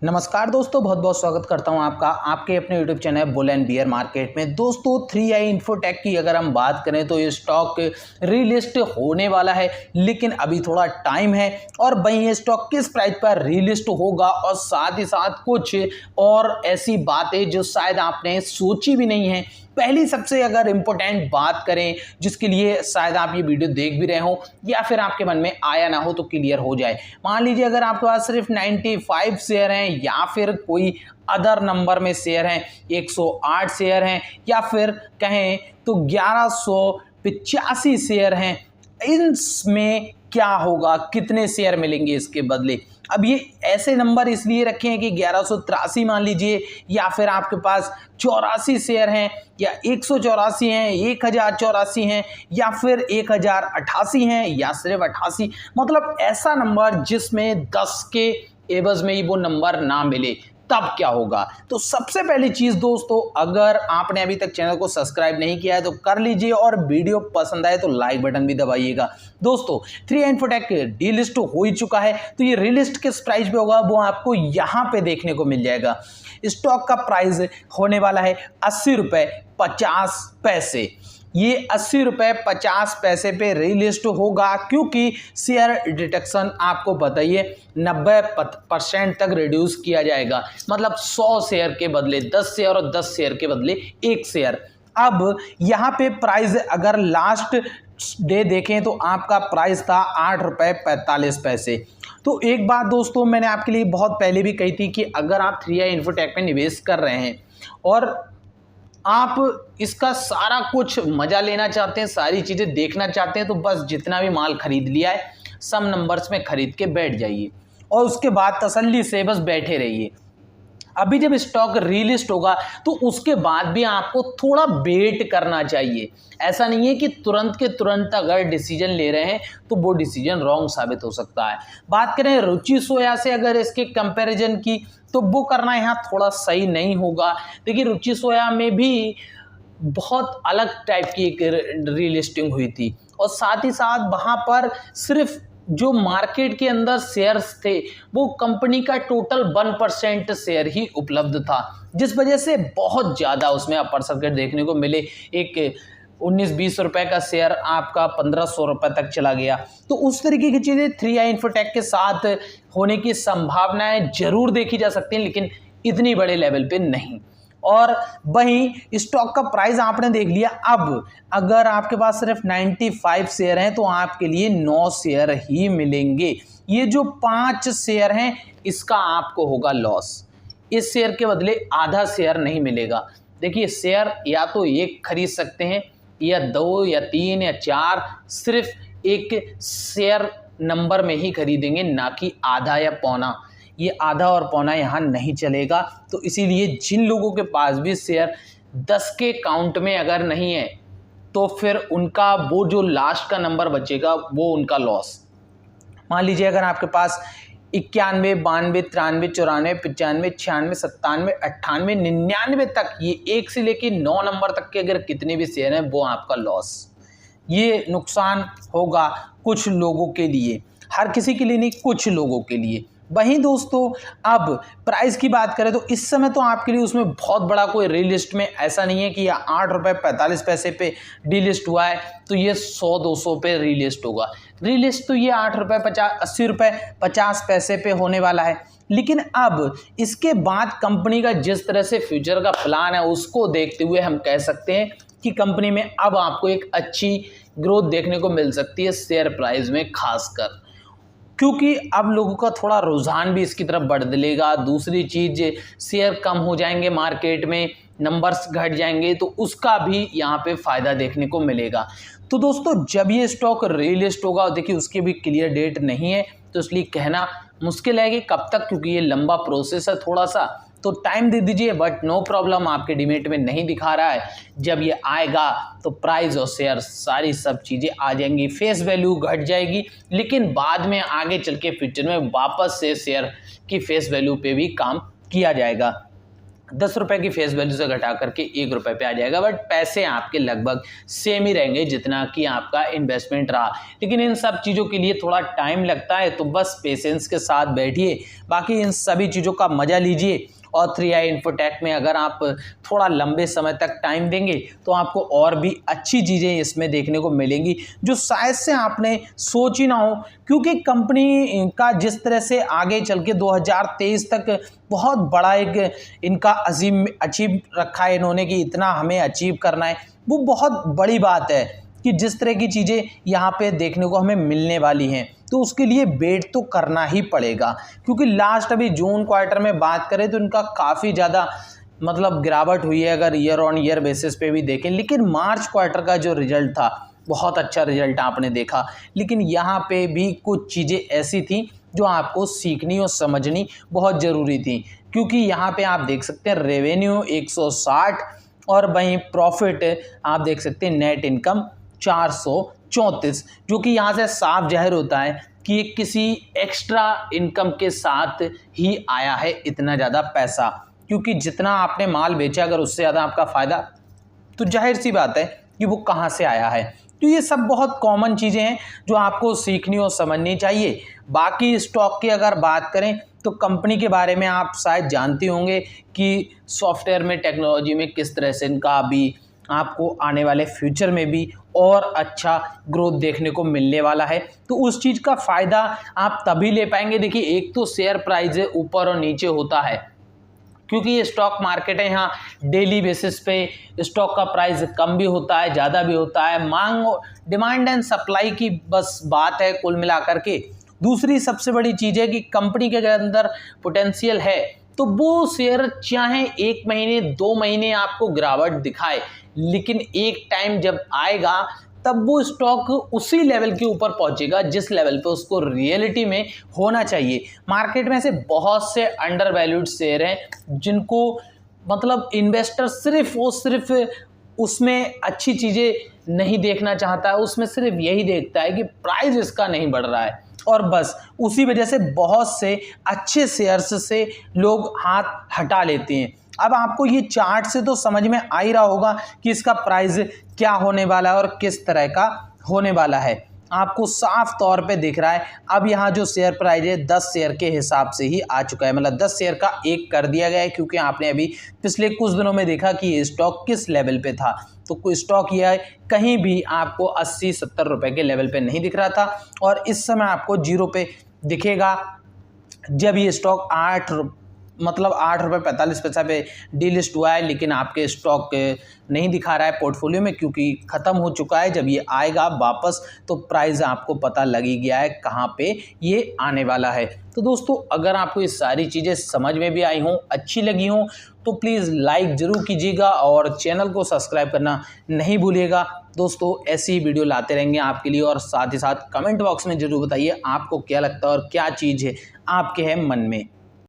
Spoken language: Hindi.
नमस्कार दोस्तों, बहुत बहुत स्वागत करता हूं आपका आपके अपने YouTube channel bull and beer market में। दोस्तों 3i इन्फोटेक की अगर हम बात करें तो ये स्टॉक रीलिस्ट होने वाला है, लेकिन अभी थोड़ा टाइम है। और वहीं ये स्टॉक किस प्राइस पर रीलिस्ट होगा और साथ ही साथ कुछ और ऐसी बातें जो शायद आपने सोची भी नहीं है। पहली सबसे अगर इम्पोर्टेंट बात करें जिसके लिए शायद आप ये वीडियो देख भी रहे हो या फिर आपके मन में आया ना हो तो क्लियर हो जाए। मान लीजिए अगर आपके पास सिर्फ 95 शेयर हैं या फिर कोई अदर नंबर में शेयर हैं, 108 शेयर हैं या फिर कहें तो 1185 शेयर हैं, इनमें क्या होगा, कितने शेयर मिलेंगे इसके बदले। अब ये ऐसे नंबर इसलिए रखे हैं कि 1183 मान लीजिए, या फिर आपके पास 84 शेयर हैं या 184 हैं, 1084 हैं या फिर 1088 हैं या सिर्फ 88, मतलब ऐसा नंबर जिसमें 10 के एवज में ही वो नंबर ना मिले, तब क्या होगा। तो सबसे पहली चीज दोस्तों, अगर आपने अभी तक चैनल को सब्सक्राइब नहीं किया है तो कर लीजिए और वीडियो पसंद आए तो लाइक बटन भी दबाइएगा। दोस्तों 3i इन्फोटेक डीलिस्ट हो ही चुका है, तो ये रीलिस्ट किस प्राइस पे होगा वो आपको यहाँ पे देखने को मिल जाएगा। स्टॉक का प्राइस होने वाला है 80 रुपये 50 पैसे। ये 80 रुपये 50 पैसे पे रीलिस्ट होगा, क्योंकि शेयर डिडक्शन आपको बताइए 90% तक रिड्यूस किया जाएगा। मतलब 100 शेयर के बदले 10 शेयर और 10 शेयर के बदले 1 शेयर। अब यहाँ पे प्राइस अगर लास्ट डे देखें तो आपका प्राइस था 8 रुपये 45 पैसे। तो एक बात दोस्तों मैंने आपके लिए बहुत पहले भी कही थी कि अगर आप 3i इन्फोटेक में निवेश कर रहे हैं और आप इसका सारा कुछ मजा लेना चाहते हैं, सारी चीज़ें देखना चाहते हैं, तो बस जितना भी माल खरीद लिया है सम नंबर्स में खरीद के बैठ जाइए और उसके बाद तसल्ली से बस बैठे रहिए। अभी जब स्टॉक रीलिस्ट होगा तो उसके बाद भी आपको थोड़ा वेट करना चाहिए। ऐसा नहीं है कि तुरंत के तुरंत अगर डिसीजन ले रहे हैं तो वो डिसीजन रॉन्ग साबित हो सकता है। बात करें रुचि सोया से अगर इसके कंपैरिजन की, तो वो करना यहाँ थोड़ा सही नहीं होगा। देखिए रुचि सोया में भी बहुत अलग टाइप की एक रीलिस्टिंग हुई थी और साथ ही साथ वहाँ पर सिर्फ जो मार्केट के अंदर शेयर्स थे वो कंपनी का टोटल 1% शेयर ही उपलब्ध था, जिस वजह से बहुत ज़्यादा उसमें अपर सर्किट देखने को मिले। एक 19-20 रुपए का शेयर आपका 1500 रुपए तक चला गया। तो उस तरीके की चीज़ें 3i इन्फोटेक के साथ होने की संभावनाएं जरूर देखी जा सकती हैं, लेकिन इतनी बड़े लेवल पे नहीं। और वहीं स्टॉक का प्राइस आपने देख लिया। अब अगर आपके पास सिर्फ 95 शेयर हैं तो आपके लिए 9 शेयर ही मिलेंगे। ये जो 5 शेयर हैं इसका आपको होगा लॉस। इस शेयर के बदले आधा शेयर नहीं मिलेगा। देखिए शेयर या तो एक खरीद सकते हैं या 2 या 3 या 4, सिर्फ एक शेयर नंबर में ही खरीदेंगे, ना कि आधा या पौना। ये आधा और पौना यहाँ नहीं चलेगा। तो इसीलिए जिन लोगों के पास भी शेयर 10 के काउंट में अगर नहीं है तो फिर उनका वो जो लास्ट का नंबर बचेगा वो उनका लॉस। मान लीजिए अगर आपके पास 91, 92, 93, 94, 95, 96, 97, 98, 99 तक, ये 1 से लेके 9 नंबर तक के अगर कितने भी शेयर हैं वो आपका लॉस। ये नुकसान होगा कुछ लोगों के लिए, हर किसी के लिए नहीं, कुछ लोगों के लिए। वहीं दोस्तों अब प्राइस की बात करें तो इस समय तो आपके लिए उसमें बहुत बड़ा कोई रीलिस्ट में ऐसा नहीं है कि यह 8 रुपये 45 पैसे पे डीलिस्ट हुआ है तो ये 100-200 पे रीलिस्ट होगा। रीलिस्ट तो ये 8 रुपये 80 रुपये 50 पैसे पे होने वाला है। लेकिन अब इसके बाद कंपनी का जिस तरह से फ्यूचर का प्लान है उसको देखते हुए हम कह सकते हैं कि कंपनी में अब आपको एक अच्छी ग्रोथ देखने को मिल सकती है शेयर प्राइस में, खासकर क्योंकि अब लोगों का थोड़ा रुझान भी इसकी तरफ बदलेगा। दूसरी चीज, शेयर कम हो जाएंगे मार्केट में, नंबर्स घट जाएंगे, तो उसका भी यहाँ पे फायदा देखने को मिलेगा। तो दोस्तों जब ये स्टॉक रीलिस्ट होगा, देखिए उसकी भी क्लियर डेट नहीं है तो इसलिए कहना मुश्किल है कि कब तक, क्योंकि ये लंबा प्रोसेस है थोड़ा सा, तो टाइम दे दीजिए। बट नो प्रॉब्लम, आपके डीमेट में नहीं दिखा रहा है, जब ये आएगा तो प्राइस और शेयर सारी सब चीज़ें आ जाएंगी, फेस वैल्यू घट जाएगी, लेकिन बाद में आगे चल के फ्यूचर में वापस से शेयर की फेस वैल्यू पे भी काम किया जाएगा। 10 रुपए की फेस वैल्यू से घटा करके 1 रुपए पे आ जाएगा, बट पैसे आपके लगभग सेम ही रहेंगे जितना कि आपका इन्वेस्टमेंट रहा। लेकिन इन सब चीज़ों के लिए थोड़ा टाइम लगता है, तो बस पेशेंस के साथ बैठिए, बाकी इन सभी चीज़ों का मज़ा लीजिए। और 3i इन्फोटेक में अगर आप थोड़ा लंबे समय तक टाइम देंगे तो आपको और भी अच्छी चीज़ें इसमें देखने को मिलेंगी जो शायद से आपने सोच ही ना हो, क्योंकि कंपनी का जिस तरह से आगे चल के 2023 तक बहुत बड़ा एक इनका अजीम अचीव रखा है इन्होंने कि इतना हमें अचीव करना है, वो बहुत बड़ी बात है कि जिस तरह की चीज़ें यहाँ पे देखने को हमें मिलने वाली हैं, तो उसके लिए वेट तो करना ही पड़ेगा। क्योंकि लास्ट अभी जून क्वार्टर में बात करें तो इनका काफ़ी ज़्यादा मतलब गिरावट हुई है अगर ईयर ऑन ईयर बेसिस पे भी देखें, लेकिन मार्च क्वार्टर का जो रिजल्ट था बहुत अच्छा रिजल्ट आपने देखा। लेकिन यहाँ पे भी कुछ चीज़ें ऐसी थी जो आपको सीखनी और समझनी बहुत ज़रूरी थी, क्योंकि यहाँ पे आप देख सकते हैं रेवेन्यू 160 और वहीं प्रॉफिट आप देख सकते हैं नेट इनकम 434, जो कि यहाँ से साफ जाहिर होता है कि ये किसी एक्स्ट्रा इनकम के साथ ही आया है इतना ज़्यादा पैसा, क्योंकि जितना आपने माल बेचा अगर उससे ज़्यादा आपका फ़ायदा, तो जाहिर सी बात है कि वो कहाँ से आया है। तो ये सब बहुत कॉमन चीज़ें हैं जो आपको सीखनी और समझनी चाहिए। बाकी स्टॉक की अगर बात करें तो कंपनी के बारे में आप शायद जानते होंगे कि सॉफ्टवेयर में टेक्नोलॉजी में किस तरह से इनका अभी आपको आने वाले फ्यूचर में भी और अच्छा ग्रोथ देखने को मिलने वाला है। तो उस चीज़ का फ़ायदा आप तभी ले पाएंगे। देखिए, एक तो शेयर प्राइस ऊपर और नीचे होता है, क्योंकि ये स्टॉक मार्केट है, यहाँ डेली बेसिस पे स्टॉक का प्राइस कम भी होता है ज़्यादा भी होता है, मांग डिमांड एंड सप्लाई की बस बात है कुल मिलाकर के। दूसरी सबसे बड़ी चीज़ है कि कंपनी के अंदर पोटेंशियल है, तो वो शेयर चाहे 1 महीने 2 महीने आपको गिरावट दिखाए, लेकिन एक टाइम जब आएगा तब वो स्टॉक उसी लेवल के ऊपर पहुंचेगा जिस लेवल पे उसको रियलिटी में होना चाहिए। मार्केट में से बहुत से अंडर वैल्यूड शेयर हैं जिनको मतलब इन्वेस्टर सिर्फ उसमें अच्छी चीज़ें नहीं देखना चाहता है, उसमें सिर्फ यही देखता है कि प्राइस इसका नहीं बढ़ रहा है, और बस उसी वजह से बहुत से अच्छे शेयर्स से लोग हाथ हटा लेते हैं। अब आपको ये चार्ट से तो समझ में आ ही रहा होगा कि इसका प्राइस क्या होने वाला है और किस तरह का होने वाला है, आपको साफ तौर पे दिख रहा है। अब यहाँ जो शेयर प्राइस है 10 शेयर के हिसाब से ही आ चुका है, मतलब 10 शेयर का 1 कर दिया गया है, क्योंकि आपने अभी पिछले कुछ दिनों में देखा कि ये स्टॉक किस लेवल पे था। तो कोई स्टॉक यह कहीं भी आपको 80-70 रुपए के लेवल पे नहीं दिख रहा था, और इस समय आपको 0 पे दिखेगा जब ये स्टॉक 8 रुपये 45 पैसा पे डीलिस्ट हुआ है। लेकिन आपके स्टॉक नहीं दिखा रहा है पोर्टफोलियो में, क्योंकि ख़त्म हो चुका है। जब ये आएगा वापस तो प्राइस आपको पता लग ही गया है कहाँ पे ये आने वाला है। तो दोस्तों, अगर आपको ये सारी चीज़ें समझ में भी आई हों, अच्छी लगी हों, तो प्लीज़ लाइक ज़रूर कीजिएगा और चैनल को सब्सक्राइब करना नहीं भूलिएगा। दोस्तों, ऐसी ही वीडियो लाते रहेंगे आपके लिए, और साथ ही साथ कमेंट बॉक्स में ज़रूर बताइए आपको क्या लगता है और क्या चीज़ है आपके है मन में।